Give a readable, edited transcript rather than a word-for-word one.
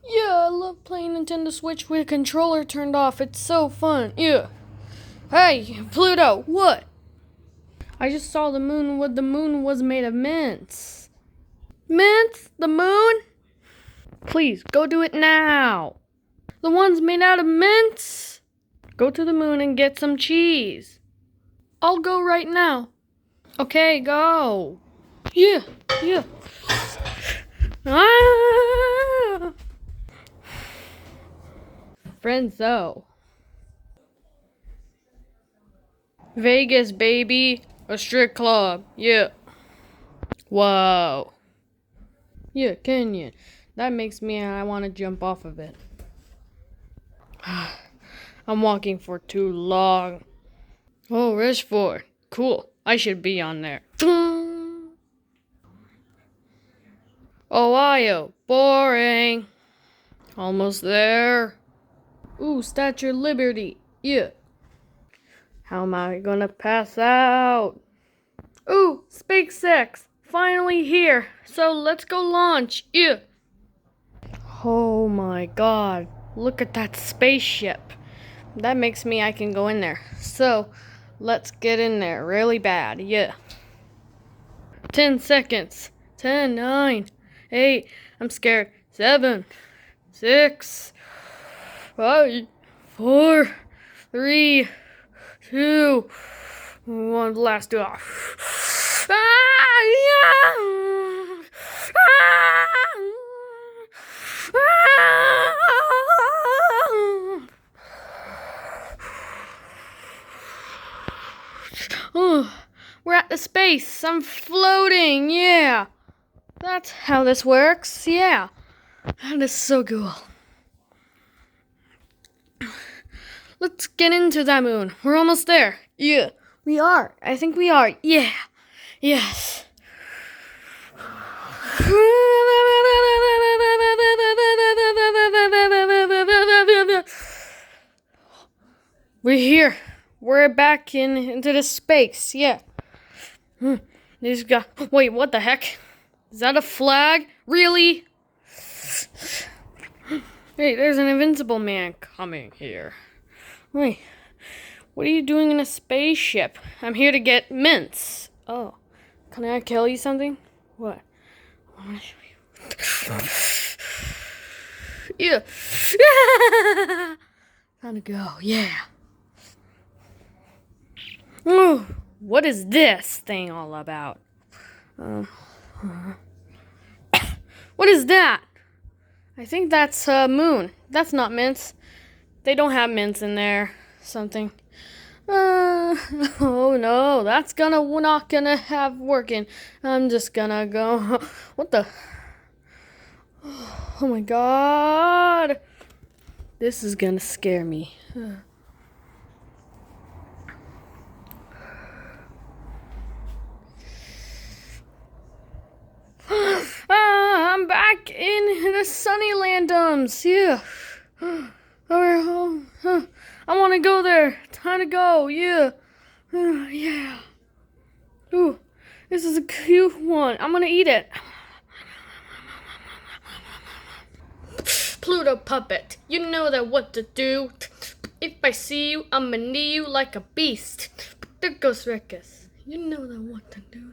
Yeah, I love playing Nintendo Switch with a controller turned off. It's so fun. Yeah. Hey, Pluto, what? I just saw the moon. What the moon was made of mints. Mints? The moon? Please, go do it now. The one's made out of mints? Go to the moon and get some cheese. I'll go right now. Okay, go. Yeah, yeah. Ah! Friendzo. Vegas, baby. A strip club. Yeah. Whoa. Yeah, Canyon. That makes me, I want to jump off of it. I'm walking for too long. Oh, Rushford. Cool. I should be on there. Ohio. Boring. Almost there. Ooh, Statue of Liberty. Yeah. How am I gonna pass out? Ooh, SpaceX. Finally here. So let's go launch. Yeah. Oh my god. Look at that spaceship. That makes me I can go in there. So let's get in there really bad. Yeah. 10 seconds. 10, 9, 8. I'm scared. 7, 6, 5, 4, 3, 2, 1. Blast off. Ah, yeah. Oh, we're at the space. I'm floating. Yeah. That's how this works. Yeah. That is so cool. Let's get into that moon. We're almost there. Yeah. We are. I think we are. Yeah. Yes. We're here. We're back into the space. Yeah. These guys. Wait, what the heck? Is that a flag? Really? Hey, there's an invincible man coming here. Wait, what are you doing in a spaceship? I'm here to get mints. Oh, can I tell you something? What? I want to show you. Yeah. Time to go. Yeah. Oh, what is this thing all about? What is that? I think that's moon. That's not mints. They don't have mints in there. Something. Oh no, that's not gonna have working. I'm just gonna go. What the? Oh my god. This is gonna scare me. I'm back in the Sunnylandums. Yeah. I want to go there. Time to go. Yeah. Yeah. Ooh, this is a cute one. I'm gonna eat it. Pluto puppet, you know that what to do. If I see you, I'ma knee you like a beast. There goes Rickus. You know that what to do.